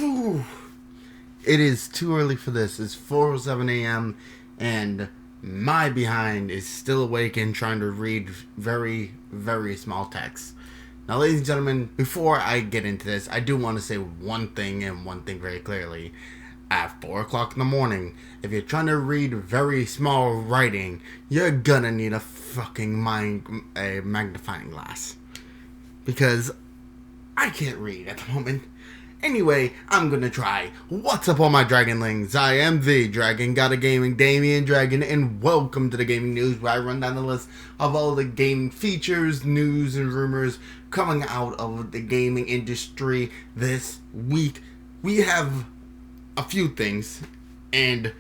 Whew. It is too early for this. It's 4:07 a.m. and my behind is still awake and trying to read very, very small text. Now, ladies and gentlemen, before I get into this, I do want to say one thing and one thing very clearly. At 4 o'clock in the morning, if you're trying to read very small writing, you're gonna need a fucking magnifying glass. Because I can't read at the moment. Anyway, I'm gonna try. What's up, all my dragonlings? I am the Dragon God of Gaming, Damian-Dragon, and welcome to the Gaming News, where I run down the list of all the gaming features, news, and rumors coming out of the gaming industry this week. We have a few things, and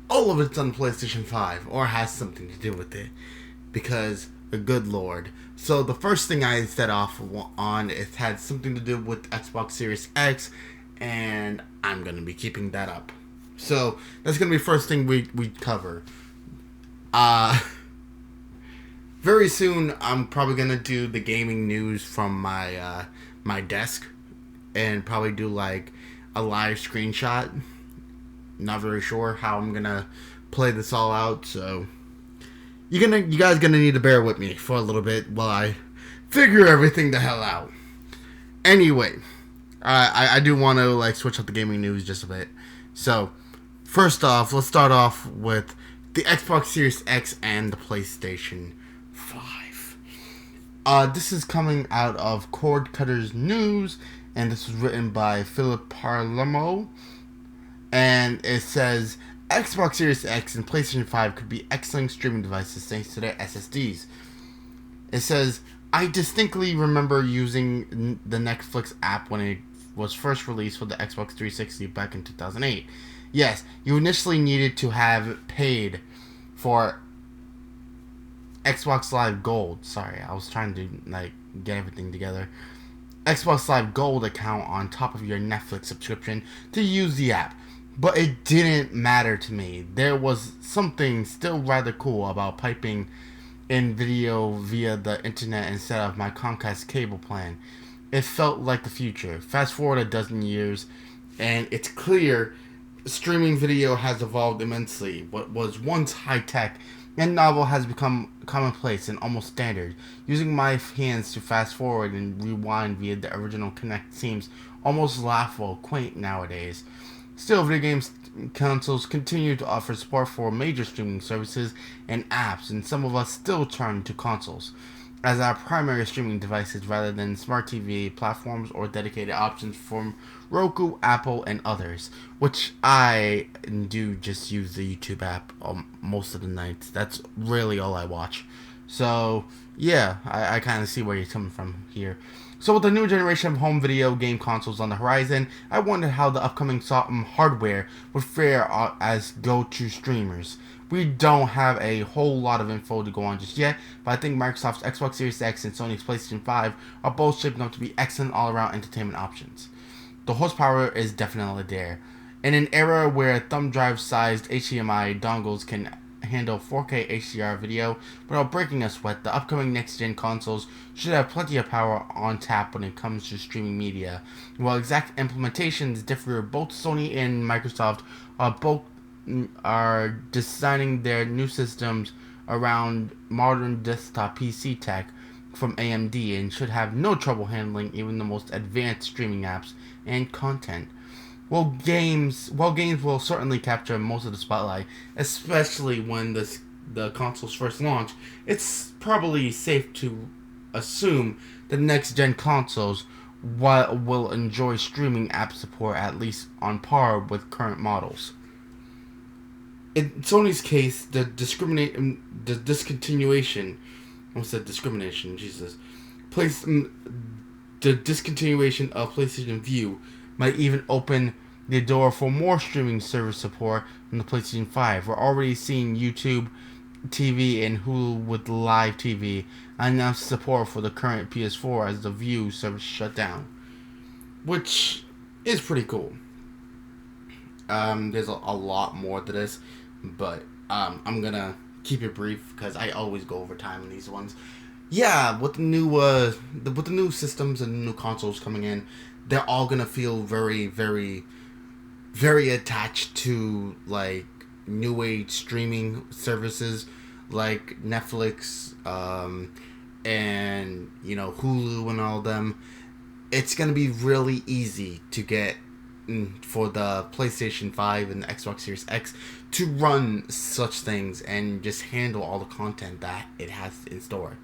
all of it's on PlayStation 5, or has something to do with it, because the good lord. So the first thing I set off on, it had something to do with Xbox Series X, and I'm going to be keeping that up. So that's going to be the first thing we cover. Very soon I'm probably going to do the gaming news from my my desk, and probably do like a live screenshot. Not very sure how I'm going to play this all out, so you guys gonna need to bear with me for a little bit while I figure everything the hell out. Anyway, I do want to like switch up the gaming news just a bit. So, first off, let's start off with the Xbox Series X and the PlayStation 5. This is coming out of Cord Cutters News, and this was written by Philip Parlamo, and it says Xbox Series X and PlayStation 5 could be excellent streaming devices thanks to their SSDs. It says, I distinctly remember using the Netflix app when it was first released for the Xbox 360 back in 2008. Yes, you initially needed to have paid for Xbox Live Gold. Sorry, I was trying to get everything together. Xbox Live Gold account on top of your Netflix subscription to use the app. But it didn't matter to me. There was something still rather cool about piping in video via the internet instead of my Comcast cable plan. It felt like the future. Fast forward a dozen years, and it's clear streaming video has evolved immensely. What was once high-tech and novel has become commonplace and almost standard. Using my hands to fast forward and rewind via the original Kinect seems almost laughable, quaint nowadays. Still, video games consoles continue to offer support for major streaming services and apps, and some of us still turn to consoles as our primary streaming devices rather than smart TV platforms or dedicated options from Roku, Apple, and others, which I do just use the YouTube app most of the nights. That's really all I watch. So, yeah, I kind of see where you're coming from here. So with the new generation of home video game consoles on the horizon, I wondered how the upcoming hardware would fare as go-to streamers. We don't have a whole lot of info to go on just yet, but I think Microsoft's Xbox Series X and Sony's PlayStation 5 are both shaping up to be excellent all-around entertainment options. The horsepower is definitely there. In an era where thumb drive-sized HDMI dongles can handle 4K HDR video without breaking a sweat, the upcoming next-gen consoles should have plenty of power on tap when it comes to streaming media. While exact implementations differ, both Sony and Microsoft are designing their new systems around modern desktop PC tech from AMD and should have no trouble handling even the most advanced streaming apps and content. While games will certainly capture most of the spotlight, especially when the consoles first launch, it's probably safe to assume the next-gen consoles will enjoy streaming app support at least on par with current models. In Sony's case, the discontinuation of PlayStation Vue might even open the door for more streaming service support on the PlayStation 5. We're already seeing YouTube TV and Hulu with Live TV announce support for the current PS4 as the Vue service shut down, which is pretty cool. There's a lot more to this, but I'm gonna keep it brief because I always go over time in these ones. Yeah, with the new systems and new consoles coming in, they're all gonna feel very, very, very attached to like new age streaming services like Netflix, and Hulu and all them. It's gonna be really easy to get for the PlayStation 5 and the Xbox Series X to run such things and just handle all the content that it has in store.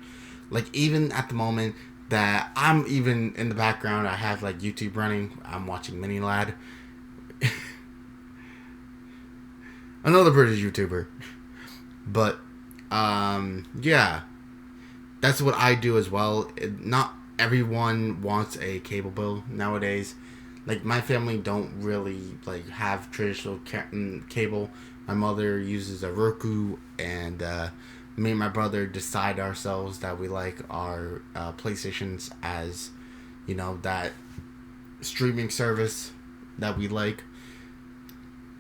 Like even at the moment that I'm even in the background, I have like YouTube running. I'm watching Mini Lad, another British YouTuber. But yeah, that's what I do as well. Not everyone wants a cable bill nowadays. Like my family don't really like have traditional cable. My mother uses a Roku, and me and my brother decide ourselves that we like our PlayStations as that streaming service that we like.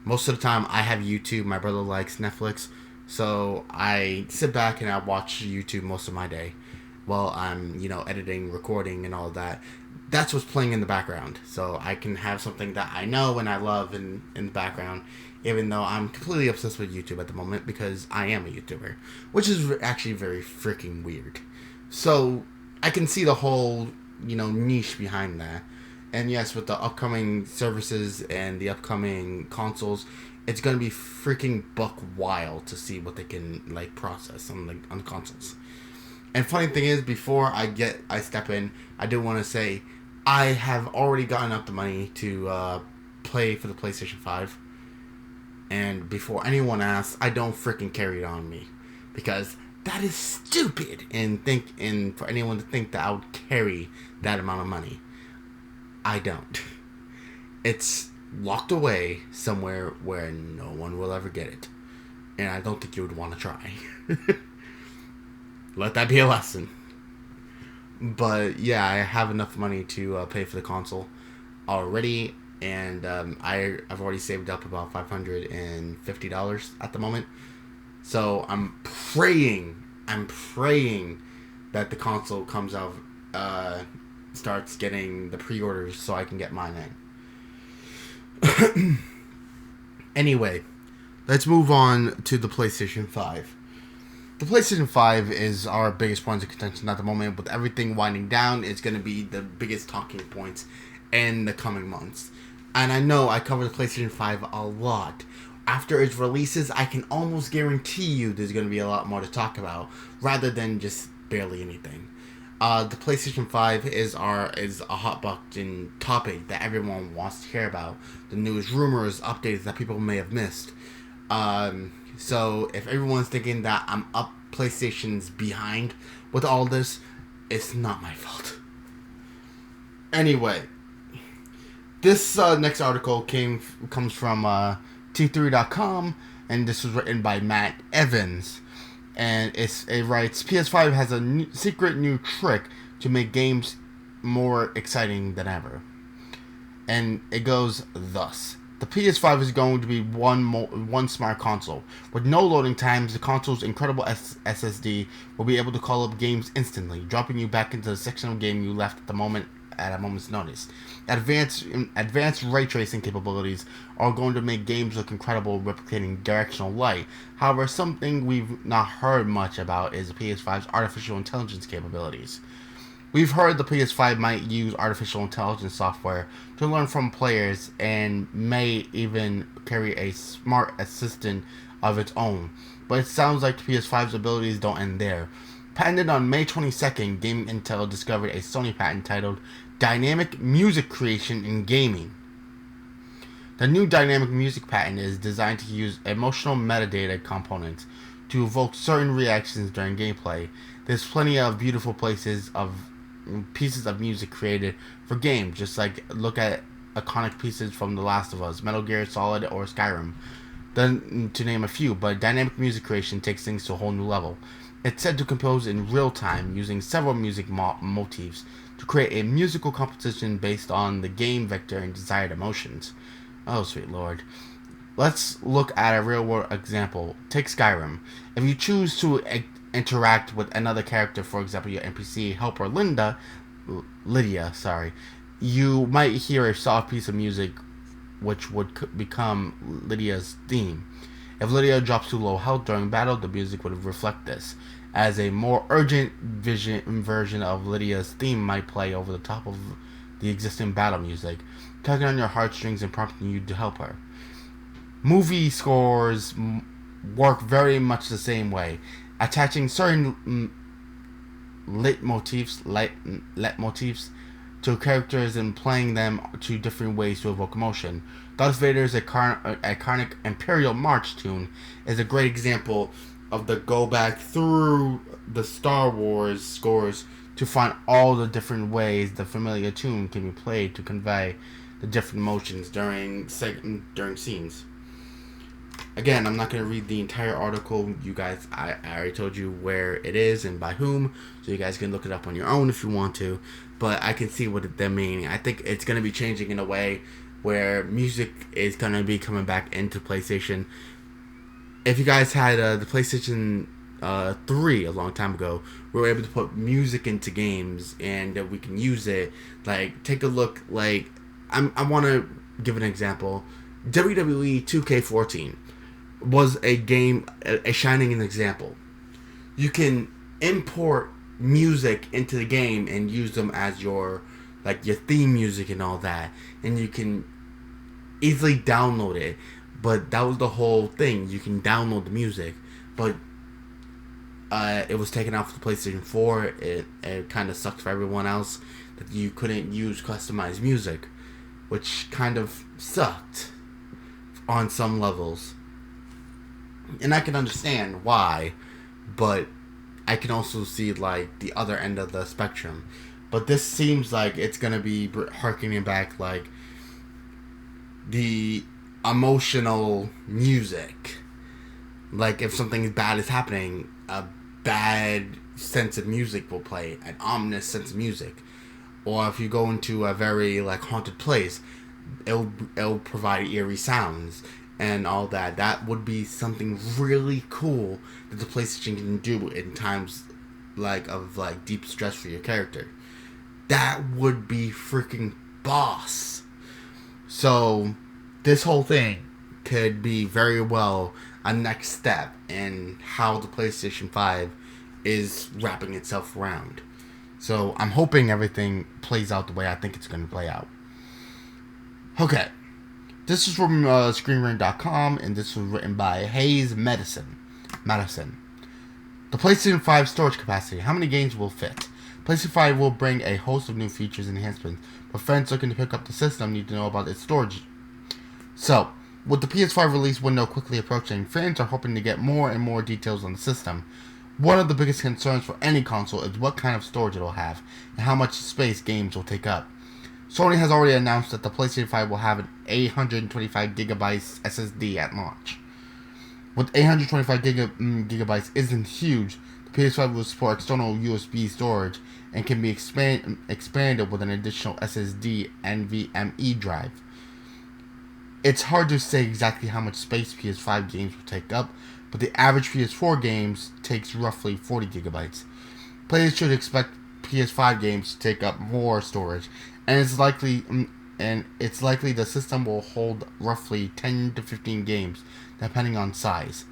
Most of the time, I have YouTube. My brother likes Netflix, so I sit back and I watch YouTube most of my day while I'm editing, recording, and all of that. That's what's playing in the background, so I can have something that I know and I love in the background, even though I'm completely obsessed with YouTube at the moment because I am a YouTuber, which is actually very freaking weird. So I can see the whole niche behind that. And yes, with the upcoming services and the upcoming consoles, it's gonna be freaking buck wild to see what they can like process on the consoles. And funny thing is, before I step in, I do want to say I have already gotten up the money to play for the PlayStation 5. And before anyone asks, I don't freaking carry it on me, because that is stupid. And for anyone to think that I would carry that amount of money, I don't. It's locked away somewhere where no one will ever get it. And I don't think you would want to try. Let that be a lesson. But yeah, I have enough money to pay for the console already. And I've already saved up about $550 at the moment. So I'm praying that the console comes out, starts getting the pre-orders so I can get mine in. Anyway, let's move on to the PlayStation 5. The PlayStation 5 is our biggest point of contention at the moment. With everything winding down, it's going to be the biggest talking points in the coming months. And I know I cover the PlayStation 5 a lot. After its releases, I can almost guarantee you there's going to be a lot more to talk about, rather than just barely anything. The PlayStation 5 is a hot button topic that everyone wants to hear about. The news, rumors, updates that people may have missed. So if everyone's thinking that I'm up PlayStation's behind with all this, it's not my fault. Anyway, this next article comes from T3.com, and this was written by Matt Evans. And it writes, PS5 has a secret new trick to make games more exciting than ever. And it goes thus. The PS5 is going to be one smart console. With no loading times, the console's incredible SSD will be able to call up games instantly, dropping you back into the section of game you left at a moment's notice. Advanced ray tracing capabilities are going to make games look incredible, replicating directional light. However, something we've not heard much about is the PS5's artificial intelligence capabilities. We've heard the PS5 might use artificial intelligence software to learn from players and may even carry a smart assistant of its own. But it sounds like the PS5's abilities don't end there. Patented on May 22nd, Gaming Intel discovered a Sony patent titled Dynamic Music Creation in Gaming. The new dynamic music patent is designed to use emotional metadata components to evoke certain reactions during gameplay. There's plenty of beautiful pieces of music created for games, just like look at iconic pieces from The Last of Us, Metal Gear Solid, or Skyrim, to name a few. But dynamic music creation takes things to a whole new level. It's said to compose in real time using several music motifs to create a musical composition based on the game vector and desired emotions. Oh, sweet lord. Let's look at a real world example. Take Skyrim. If you choose to interact with another character, for example, your NPC helper Lydia, you might hear a soft piece of music which would become Lydia's theme. If Lydia drops too low health during battle, the music would reflect this, as a more urgent version of Lydia's theme might play over the top of the existing battle music, tugging on your heartstrings and prompting you to help her. Movie scores work very much the same way, attaching certain leitmotifs to characters and playing them to different ways to evoke emotion. Darth Vader's iconic Imperial March tune is a great example of the go back through the Star Wars scores to find all the different ways the familiar tune can be played to convey the different emotions during scenes. Again, I'm not going to read the entire article. You guys, I already told you where it is and by whom, so you guys can look it up on your own if you want to. But I can see what they're meaning. I think it's going to be changing in a way where music is going to be coming back into PlayStation. If you guys had the PlayStation 3 a long time ago, we were able to put music into games and we can use it. Like, take a look. Like, I want to give an example. WWE 2K14 was a game, a shining example. You can import music into the game and use them as your theme music and all that, and you can easily download it. But that was the whole thing. You can download the music, but it was taken out for the PlayStation 4. It kind of sucked for everyone else that you couldn't use customized music, which kind of sucked on some levels. And I can understand why, but I can also see like the other end of the spectrum. But this seems like it's gonna be harkening back like the emotional music. Like if something bad is happening, a bad sense of music will play, an ominous sense of music. Or if you go into a very like haunted place, it'll provide eerie sounds and all that. That would be something really cool that the PlayStation can do in times of deep stress for your character. That would be freaking boss. So this whole thing could be very well a next step in how the PlayStation 5 is wrapping itself around. So I'm hoping everything plays out the way I think it's going to play out. Okay. This is from ScreenRant.com, and this was written by Hayes Madison. The PlayStation 5 storage capacity. How many games will fit? PlayStation 5 will bring a host of new features and enhancements, but fans looking to pick up the system need to know about its storage. So, with the PS5 release window quickly approaching, fans are hoping to get more and more details on the system. One of the biggest concerns for any console is what kind of storage it will have, and how much space games will take up. Sony has already announced that the PlayStation 5 will have an 825GB SSD at launch. With 825 gigabytes isn't huge, the PS5 will support external USB storage and can be expanded with an additional SSD NVMe drive. It's hard to say exactly how much space PS5 games will take up, but the average PS4 games takes roughly 40 gigabytes. Players should expect PS5 games to take up more storage, and it's likely the system will hold roughly 10 to 15 games, depending on size.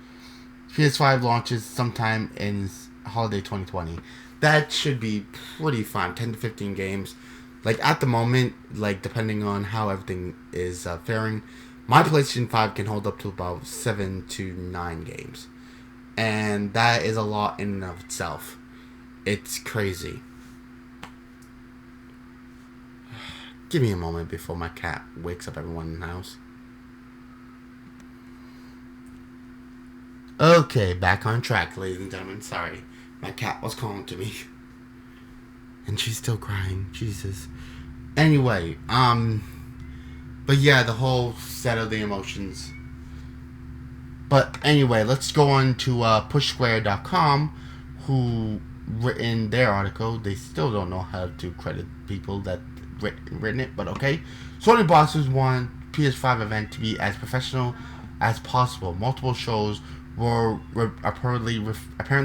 PS5 launches sometime in holiday 2020. That should be pretty fine. 10 to 15 games. Like at the moment, depending on how everything is faring, my PlayStation 5 can hold up to about 7 to 9 games. And that is a lot in and of itself. It's crazy. Give me a moment before my cat wakes up everyone in the house. Okay, back on track, ladies and gentlemen. Sorry, my cat was calling to me. And she's still crying. Jesus. Anyway, but yeah, the whole set of the emotions. But anyway, let's go on to pushsquare.com, who written their article. They still don't know how to credit people that written it, but okay. Sony bosses want PS5 event to be as professional as possible. Multiple shows were apparently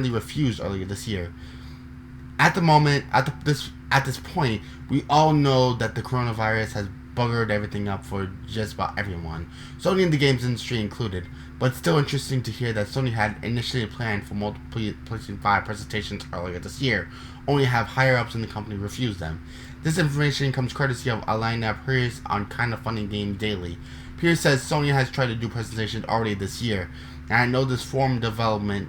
refused earlier this year. At the moment, at this point, we all know that the coronavirus has buggered everything up for just about everyone, Sony and the games industry included. But it's still interesting to hear that Sony had initially planned for multiple PlayStation 5 presentations earlier this year, only to have higher ups in the company refuse them. This information comes courtesy of Alina Pierce on Kinda Funny Game Daily. Pierce says Sony has tried to do presentations already this year, and I know this from developers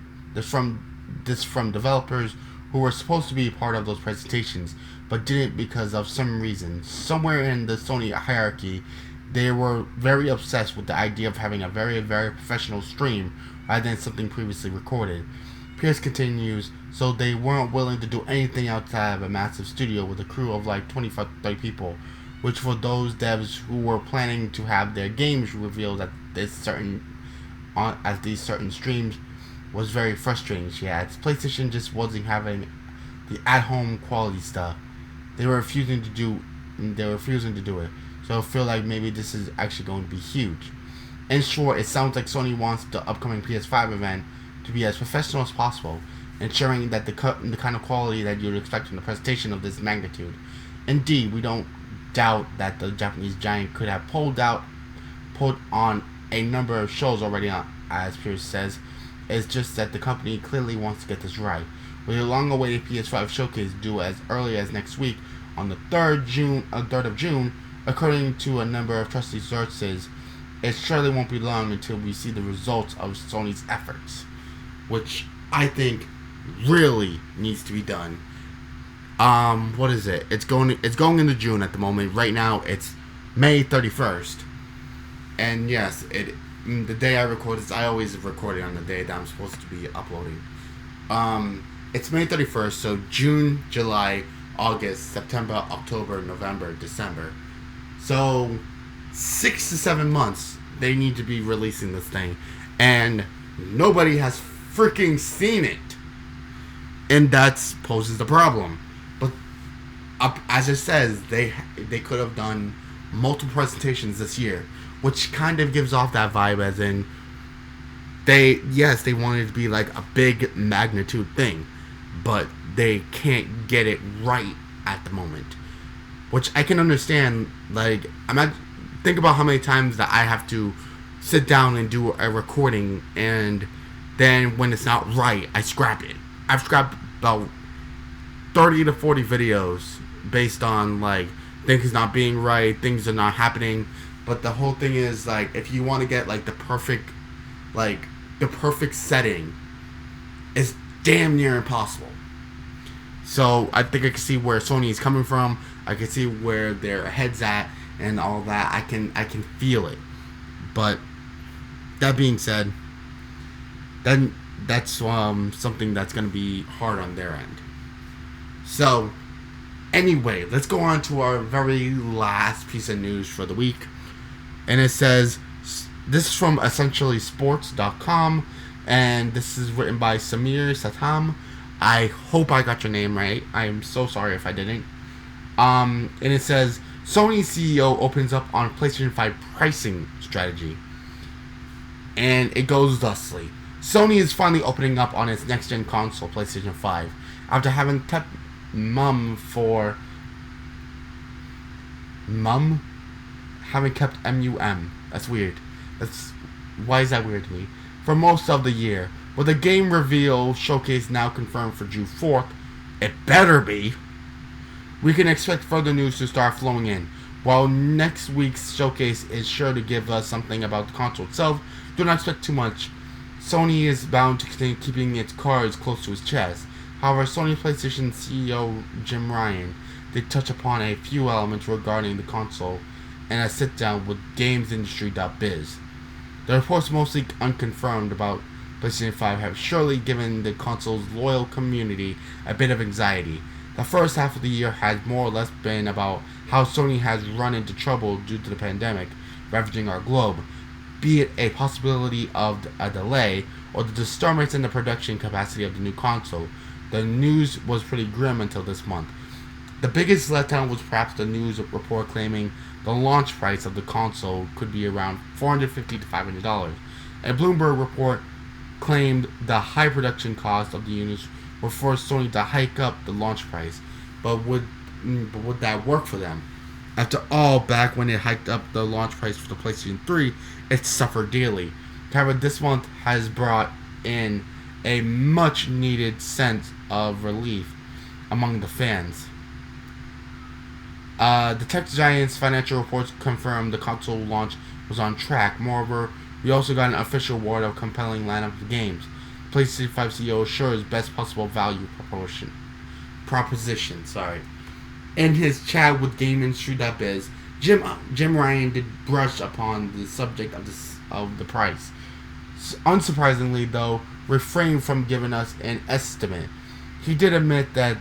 who were supposed to be part of those presentations, but didn't because of some reason. Somewhere in the Sony hierarchy, they were very obsessed with the idea of having a very, very professional stream rather than something previously recorded. Pierce continues, so they weren't willing to do anything outside of a massive studio with a crew of like 25-30 people, which for those devs who were planning to have their games revealed at these certain streams was very frustrating, she adds. PlayStation just wasn't having the at-home quality stuff. They were refusing to do it. So I feel like maybe this is actually going to be huge. In short, it sounds like Sony wants the upcoming PS5 event to be as professional as possible, ensuring that the kind of quality that you'd expect from a presentation of this magnitude. Indeed, we don't doubt that the Japanese giant could have pulled on a number of shows already, as Pierce says. It's just that the company clearly wants to get this right. With a long-awaited PS5 showcase due as early as next week on the 3rd of June, according to a number of trusted sources, it surely won't be long until we see the results of Sony's efforts, which I think really needs to be done. What is it? It's going into June at the moment. Right now, it's May 31st, and yes, the day I record this, I always record it on the day that I'm supposed to be uploading. It's May 31st, so June, July, August, September, October, November, December. So 6 to 7 months they need to be releasing this thing, and nobody has freaking seen it, and that poses the problem. But as it says, they could have done multiple presentations this year, which kind of gives off that vibe as in they wanted it to be like a big magnitude thing, but they can't get it right at the moment, which I can understand. Like, think about how many times that I have to sit down and do a recording, and then when it's not right, I scrap it. I've scrapped about 30 to 40 videos based on like things not being right, things are not happening. But the whole thing is, like, if you want to get like the perfect setting, it's damn near impossible. So I think I can see where Sony is coming from. I can see where their head's at and all that. I can feel it. But that being said, then that's something that's going to be hard on their end. So anyway, let's go on to our very last piece of news for the week. And it says, this is from essentiallysports.com, and this is written by Samir Satam. I hope I got your name right. I am so sorry if I didn't. And it says, Sony CEO opens up on PlayStation 5 pricing strategy. And it goes thusly. Sony is finally opening up on its next-gen console, PlayStation 5, after having kept having kept MUM. That's weird. Why is that weird to me? For most of the year. With the game reveal showcase now confirmed for June 4th, it better be, we can expect further news to start flowing in. While next week's showcase is sure to give us something about the console itself, do not expect too much. Sony is bound to continue keeping its cards close to its chest. However, Sony PlayStation CEO Jim Ryan did touch upon a few elements regarding the console in a sit-down with GamesIndustry.biz. The reports, mostly unconfirmed, about PlayStation 5 have surely given the console's loyal community a bit of anxiety. The first half of the year has more or less been about how Sony has run into trouble due to the pandemic ravaging our globe, be it a possibility of a delay or the disturbance in the production capacity of the new console. The news was pretty grim until this month. The biggest letdown was perhaps the news report claiming the launch price of the console could be around $450 to $500. A Bloomberg report claimed the high production cost of the units would force Sony to hike up the launch price. But would that work for them? After all, back when it hiked up the launch price for the PlayStation 3, it suffered dearly. However, this month has brought in a much needed sense of relief among the fans. The tech giant's financial reports confirmed the console launch was on track. Moreover, we also got an official word of compelling lineup of games. PlayStation 5 CEO assures best possible value proposition. In his chat with GameIndustry.biz, Jim Ryan did brush upon the subject of the price. Unsurprisingly, though, refrained from giving us an estimate. He did admit that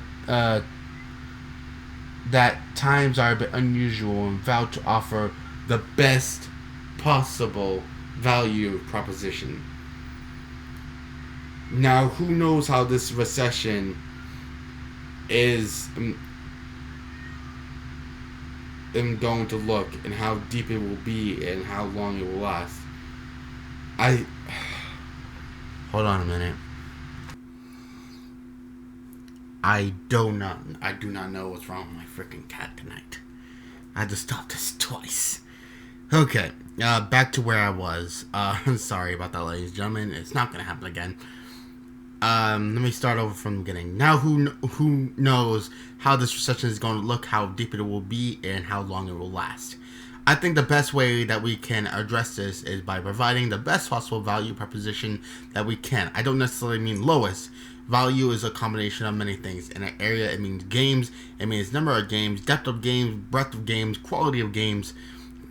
that times are a bit unusual and vowed to offer the best possible value proposition. Now, who knows how this recession is going to look, and how deep it will be, and how long it will last. Hold on a minute. I do not know what's wrong with my freaking cat tonight. I had to stop this twice. Okay, back to where I was. I'm sorry about that, ladies and gentlemen. It's not gonna happen again. Let me start over from the beginning. Now, who knows how this recession is going to look, how deep it will be, and how long it will last. I think the best way that we can address this is by providing the best possible value proposition that we can. I don't necessarily mean lowest. Value is a combination of many things. In an area, it means games, it means number of games, depth of games, breadth of games, quality of games,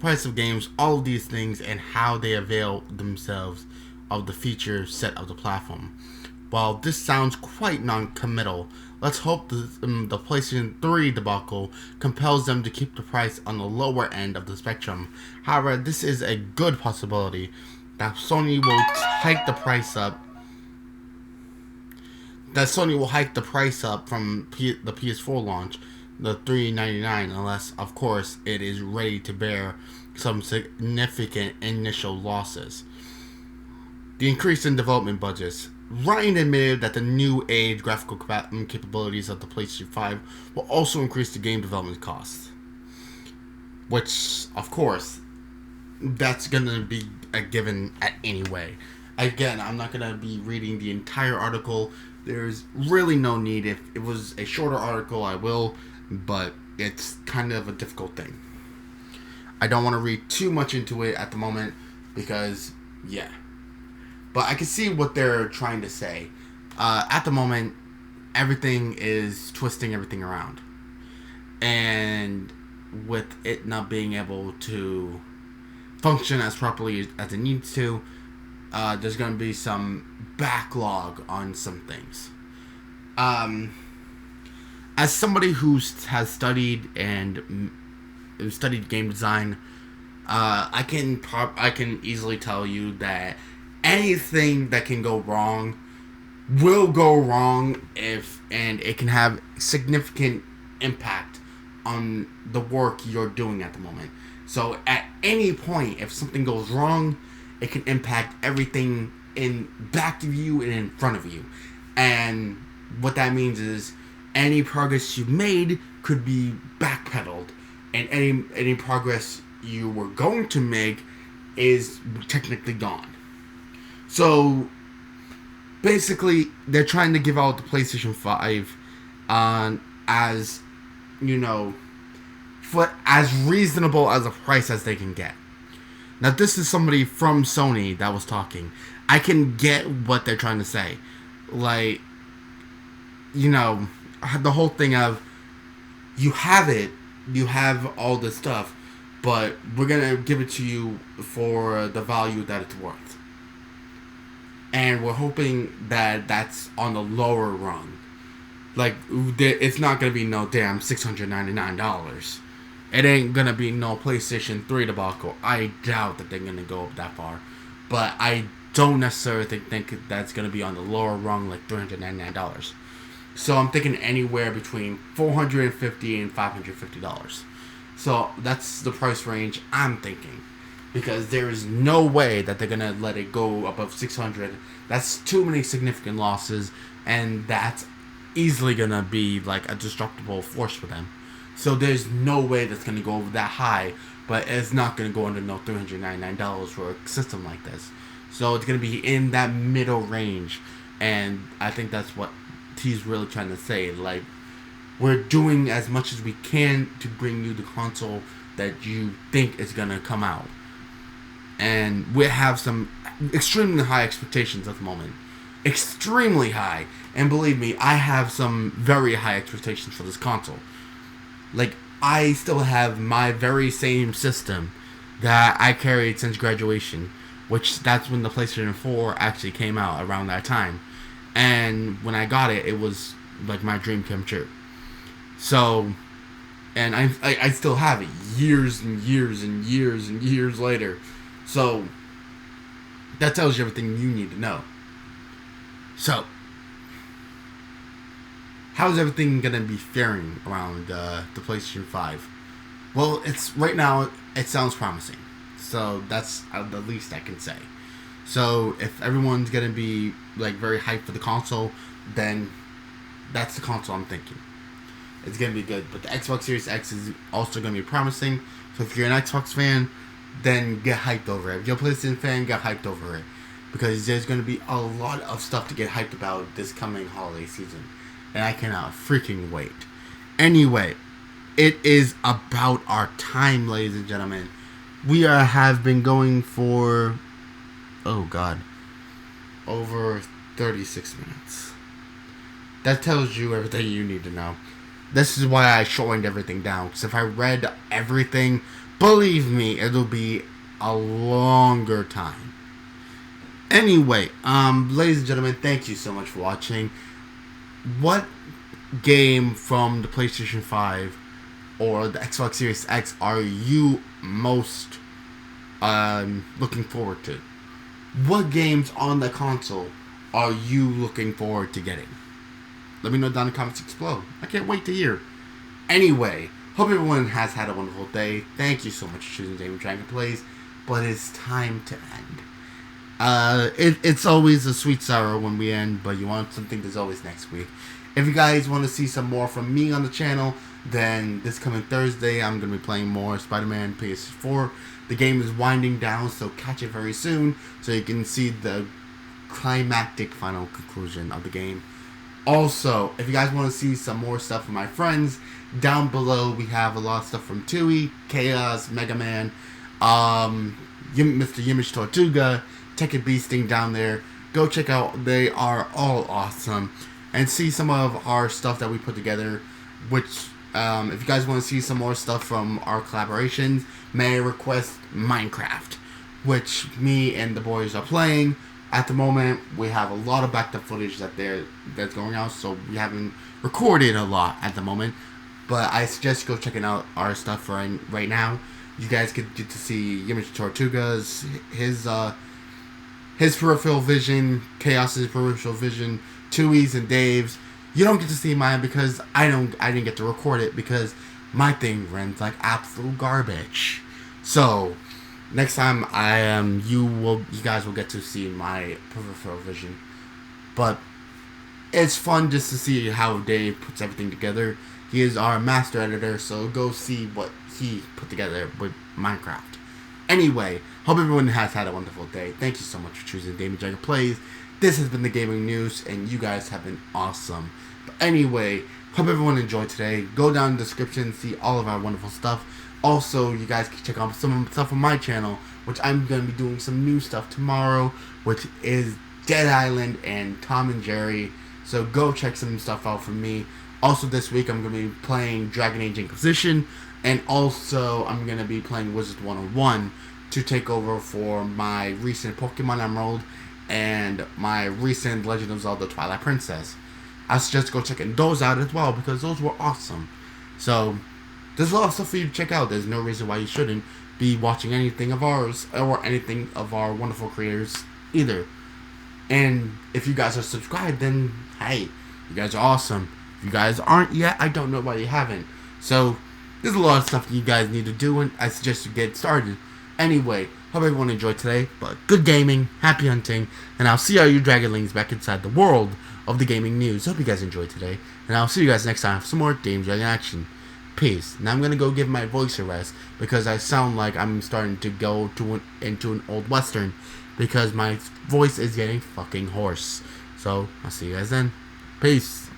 price of games, all of these things, and how they avail themselves of the feature set of the platform. While this sounds quite non-committal, let's hope the PlayStation 3 debacle compels them to keep the price on the lower end of the spectrum. However, this is a good possibility that Sony will hike the price up. From the PS4 launch, the $399, unless, of course, it is ready to bear some significant initial losses. The increase in development budgets. Ryan admitted that the new age graphical capabilities of the PlayStation 5 will also increase the game development costs. Which, of course, that's going to be a given anyway. Again, I'm not going to be reading the entire article. There's really no need. If it was a shorter article, I will, but it's kind of a difficult thing. I don't want to read too much into it at the moment because, yeah. But I can see what they're trying to say. At the moment, everything is twisting everything around. And with it not being able to function as properly as it needs to, there's going to be some backlog on some things. As somebody who has studied game design, I can easily tell you that anything that can go wrong will go wrong and it can have significant impact on the work you're doing at the moment. So at any point, if something goes wrong, it can impact everything in back of you and in front of you. And what that means is any progress you made could be backpedaled, and any progress you were going to make is technically gone. So basically, they're trying to give out the PlayStation 5 as, for as reasonable as a price as they can get. Now, this is somebody from Sony that was talking. I can get what they're trying to say. Like, the whole thing of, you have all this stuff, but we're going to give it to you for the value that it's worth. And we're hoping that that's on the lower rung. Like, it's not going to be no damn $699. It ain't going to be no PlayStation 3 debacle. I doubt that they're going to go up that far. But I don't necessarily think that's going to be on the lower rung, like $399. So I'm thinking anywhere between $450 and $550. So that's the price range I'm thinking. because there is no way that they're gonna let it go above 600. That's too many significant losses, and that's easily gonna be like a destructible force for them. So there's no way that's gonna go over that high, but it's not gonna go under no $399 for a system like this. So it's gonna be in that middle range, and I think that's what he's really trying to say. Like, we're doing as much as we can to bring you the console that you think is gonna come out. And we have some extremely high expectations at the moment. Extremely high. And believe me, I have some very high expectations for this console. Like, I still have my very same system that I carried since graduation, which that's when the PlayStation 4 actually came out, around that time. And when I got it, it was like my dream come true. So, and I still have it years and years and years and years later. So, that tells you everything you need to know. So, how's everything going to be faring around the PlayStation 5? Well, it's right now, it sounds promising. So, that's the least I can say. So, if everyone's going to be like very hyped for the console, then that's the console I'm thinking. It's going to be good. But the Xbox Series X is also going to be promising. So, if you're an Xbox fan, then get hyped over it. If you're a PlayStation fan, get hyped over it. Because there's going to be a lot of stuff to get hyped about this coming holiday season. And I cannot freaking wait. Anyway, it is about our time, ladies and gentlemen. We have been going for, oh God, over 36 minutes. That tells you everything you need to know. This is why I shortened everything down. Because if I read everything, believe me, it'll be a longer time. Anyway, ladies and gentlemen, thank you so much for watching. What game from the PlayStation 5 or the Xbox Series X are you most looking forward to? What games on the console are you looking forward to getting? Let me know down in the comments below. I can't wait to hear. Anyway, hope everyone has had a wonderful day. Thank you so much for choosing Damian-Dragon Plays, but it's time to end. It's always a sweet sorrow when we end, but you want something, there's always next week. If you guys want to see some more from me on the channel, then this coming Thursday, I'm going to be playing more Spider-Man PS4. The game is winding down, so catch it very soon, so you can see the climactic final conclusion of the game. Also, if you guys want to see some more stuff from my friends, down below we have a lot of stuff from Tui, Chaos, Mega Man, Mr. Yimish Tortuga, Tech and Beasting down there. Go check out, they are all awesome. And see some of our stuff that we put together, which, if you guys want to see some more stuff from our collaborations, may I request Minecraft, which me and the boys are playing. At the moment, we have a lot of backed up footage that's going out, so we haven't recorded a lot at the moment. But I suggest go checking out our stuff right now. You guys get to see Yimish Tortuga's, his peripheral vision, Chaos's peripheral vision, Tui's and Dave's. You don't get to see mine because I didn't get to record it because my thing runs like absolute garbage. So next time you guys will get to see my peripheral vision. But it's fun just to see how Dave puts everything together. He is our master editor, so go see what he put together with Minecraft. Anyway, hope everyone has had a wonderful day. Thank you so much for choosing Damian-Dragon Plays. This has been the gaming news, and you guys have been awesome. But anyway, hope everyone enjoyed today. Go down in the description, see all of our wonderful stuff. Also, you guys can check out some stuff on my channel, which I'm going to be doing some new stuff tomorrow, which is Dead Island and Tom and Jerry. So go check some stuff out from me. Also this week, I'm going to be playing Dragon Age Inquisition, and also I'm going to be playing Wizard 101 to take over for my recent Pokemon Emerald and my recent Legend of Zelda Twilight Princess. I suggest go checking those out as well because those were awesome. So there's a lot of stuff for you to check out. There's no reason why you shouldn't be watching anything of ours or anything of our wonderful creators either. And if you guys are subscribed, then hey, you guys are awesome. If you guys aren't yet, I don't know why you haven't. So there's a lot of stuff you guys need to do, and I suggest you get started. Anyway, hope everyone enjoyed today, but good gaming, happy hunting, and I'll see all you Dragonlings back inside the world of the gaming news. Hope you guys enjoyed today, and I'll see you guys next time for some more D.Dragon action. Peace. Now I'm gonna go give my voice a rest because I sound like I'm starting to go into an old western because my voice is getting fucking hoarse. So I'll see you guys then. Peace.